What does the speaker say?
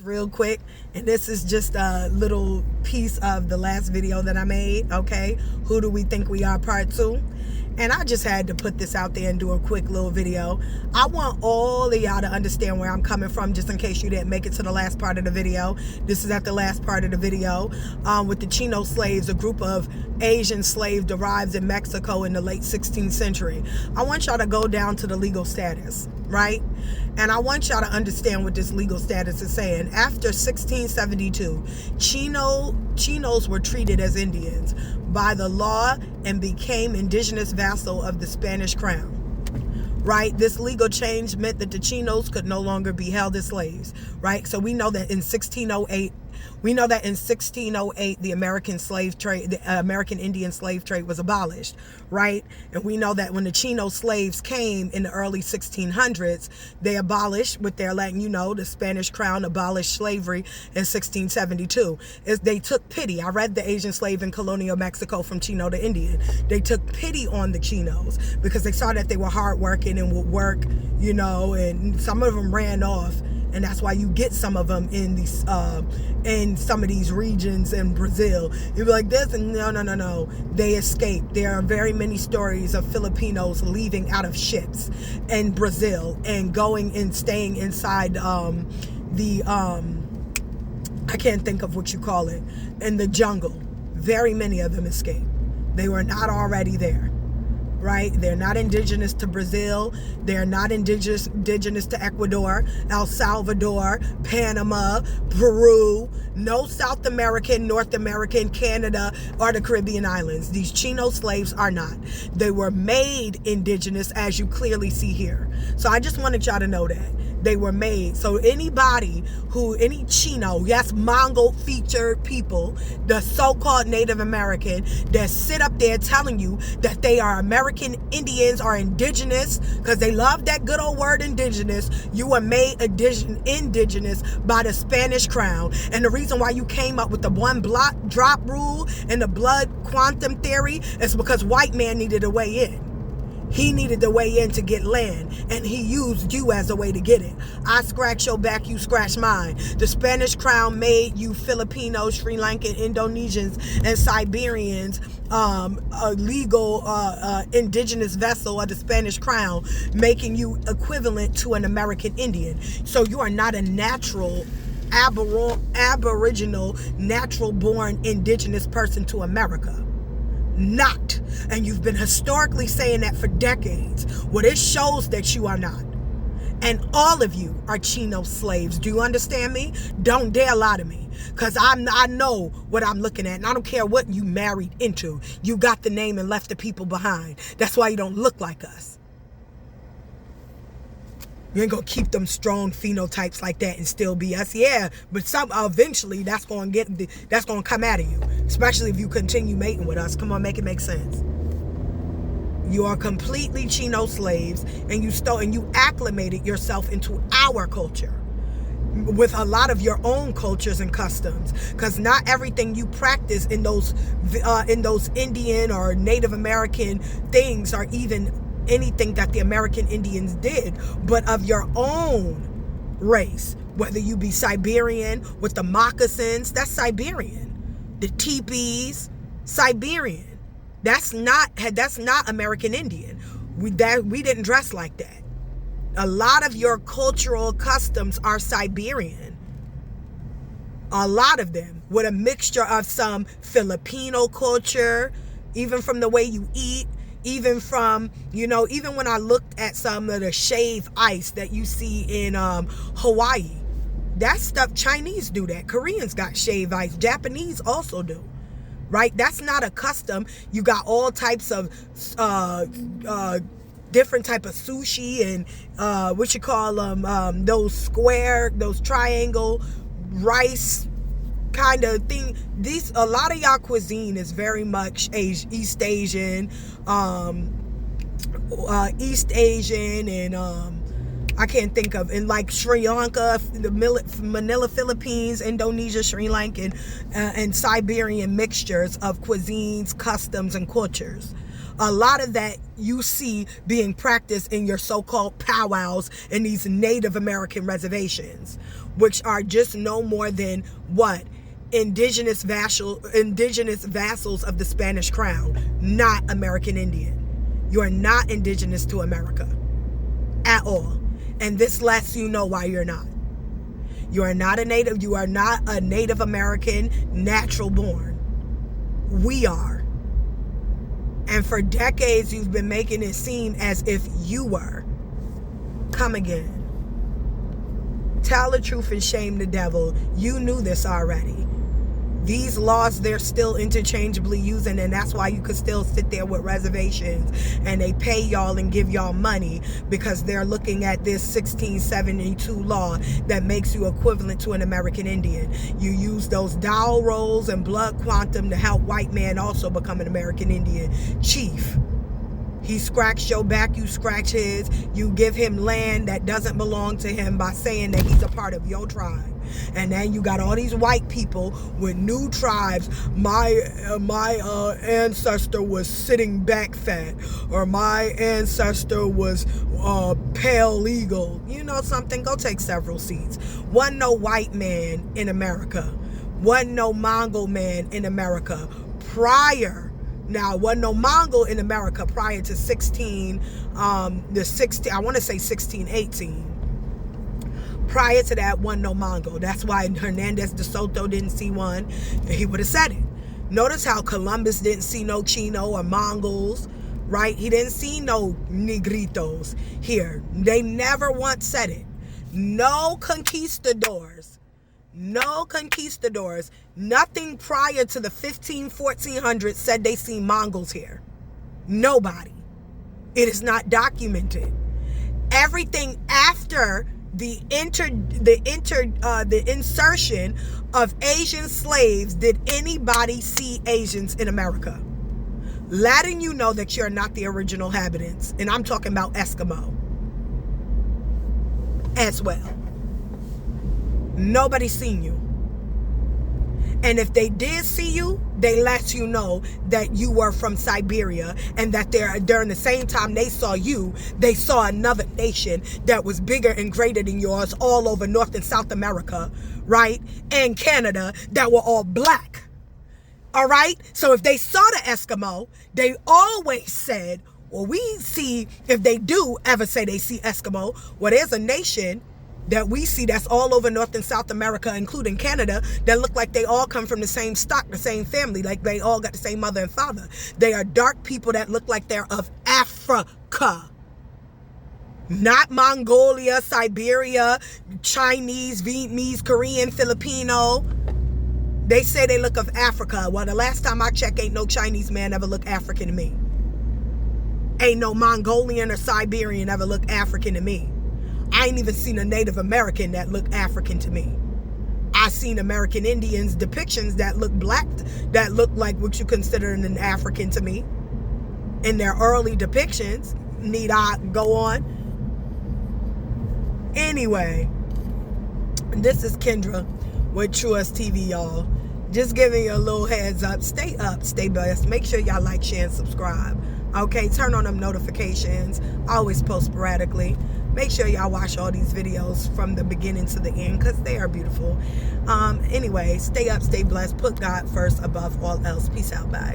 real quick, and this is just a little piece of the last video that I made. Okay, who do we think we are, part 2. And I just had to put this out there and do a quick little video. I want all of y'all to understand where I'm coming from, just in case you didn't make it to the last part of the video. This is at the last part of the video with the Chino slaves, a group of Asian slaves derived in Mexico in the late 16th century. I want y'all to go down to the legal status, right? And I want y'all to understand what this legal status is saying. After 1672, Chinos were treated as Indians by the law and became indigenous vassal of the Spanish crown. Right? This legal change meant that the Chinos could no longer be held as slaves. Right? So we know that in 1608, the American slave trade, the American Indian slave trade was abolished, right? And we know that when the Chino slaves came in the early 1600s, they abolished, with their letting you know, the Spanish crown abolished slavery in 1672. They took pity. I read The Asian Slave in Colonial Mexico from Chino to Indian. They took pity on the Chinos because they saw that they were hardworking and would work, you know, and some of them ran off. And that's why you get some of them in these, in some of these regions in Brazil. You'd be like this, and no. They escaped. There are very many stories of Filipinos leaving out of ships in Brazil and going and staying inside I can't think of what you call it, in the jungle. Very many of them escaped. They were not already there. Right? They're not indigenous to Brazil. They're not indigenous to Ecuador, El Salvador, Panama, Peru, no South American, North American, Canada, or the Caribbean islands. These Chino slaves are not. They were made indigenous, as you clearly see here. So I just wanted y'all to know that. They were made. So any Chino, yes, Mongol featured people, the so-called Native American, that sit up there telling you that they are American Indians or indigenous, because they love that good old word indigenous. You were made indigenous by the Spanish crown. And the reason why you came up with the one drop rule and the blood quantum theory is because white man needed a way in. He needed the way in to get land, and he used you as a way to get it. I scratch your back, you scratch mine. The Spanish crown made you Filipinos, Sri Lankan, Indonesians, and Siberians a legal indigenous vessel of the Spanish crown, making you equivalent to an American Indian. So you are not a natural aboriginal, natural-born indigenous person to America. Not. And you've been historically saying that for decades. Well, it shows that you are not. And all of you are Chino slaves. Do you understand me? Don't dare lie to me. Because I know what I'm looking at. And I don't care what you married into. You got the name and left the people behind. That's why you don't look like us. You ain't gonna keep them strong phenotypes like that and still be us. Yeah, but eventually that's gonna come out of you. Especially if you continue mating with us. Come on, make it make sense. You are completely Chino slaves, and you acclimated yourself into our culture with a lot of your own cultures and customs, because not everything you practice in those Indian or Native American things are even anything that the American Indians did, but of your own race. Whether you be Siberian with the moccasins, that's Siberian. The teepees, Siberian. That's not American Indian. We didn't dress like that. A lot of your cultural customs are Siberian. A lot of them, with a mixture of some Filipino culture, even from the way you eat. Even from, even when I looked at some of the shave ice that you see in Hawaii, that stuff, Chinese do that. Koreans got shave ice. Japanese also do, right? That's not a custom. You got all types of different type of sushi and what you call them, those triangle rice kind of thing. A lot of y'all cuisine is very much East Asian, and I can't think of, and like Sri Lanka, the Manila, Philippines, Indonesia, Sri Lankan, and Siberian mixtures of cuisines, customs, and cultures. A lot of that you see being practiced in your so-called powwows in these Native American reservations. which are just no more than what? Indigenous vassals of the Spanish crown, not American Indian. You are not indigenous to America at all. And this lets you know why you're not. You are not a native. You are not a Native American natural born. We are. And for decades, you've been making it seem as if you were. Come again. Tell the truth and shame the devil. You knew this already. These laws, they're still interchangeably using, and that's why you could still sit there with reservations and they pay y'all and give y'all money because they're looking at this 1672 law that makes you equivalent to an American Indian. You use those dowel rolls and blood quantum to help white man also become an American Indian chief. He scratched your back, you scratch his. You give him land that doesn't belong to him by saying that he's a part of your tribe. And then you got all these white people with new tribes. My ancestor was sitting back fat, or my ancestor was pale eagle. You know something? Go take several seats. Wasn't no white man in America. Wasn't no Mongol man in America prior. Now, wasn't no Mongol in America prior to 1618. Prior to that, wasn't no Mongol. That's why Hernandez de Soto didn't see one. He would have said it. Notice how Columbus didn't see no Chino or Mongols, right? He didn't see no Negritos here. They never once said it. No conquistadors. No conquistadors. Nothing prior to the 1400s said they seen Mongols here. Nobody. It is not documented. Everything after the insertion of Asian slaves did anybody see Asians in America. Letting you know that you're not the original inhabitants. And I'm talking about Eskimo as well. Nobody's seen you. And if they did see you, they let you know that you were from Siberia, and that during the same time they saw you, they saw another nation that was bigger and greater than yours all over North and South America, right? And Canada, that were all black. All right? So if they saw the Eskimo, they always said, well, we see, if they do ever say they see Eskimo, well, there's a nation that we see that's all over North and South America, including Canada, that look like they all come from the same stock, the same family, like they all got the same mother and father. They are dark people that look like they're of Africa. Not Mongolia, Siberia, Chinese, Vietnamese, Korean, Filipino. They say they look of Africa. Well, the last time I checked, ain't no Chinese man ever look African to me. Ain't no Mongolian or Siberian ever look African to me. I ain't even seen a Native American that looked African to me. I seen American Indians depictions that look black, that look like what you consider an African to me. In their early depictions. Need I go on? Anyway, this is Kendra with Truest TV, y'all. Just giving you a little heads up. Stay up, stay blessed. Make sure y'all like, share, and subscribe. Okay, turn on them notifications. I always post sporadically. Make sure y'all watch all these videos from the beginning to the end, because they are beautiful. Anyway, stay up, stay blessed. Put God first above all else. Peace out. Bye.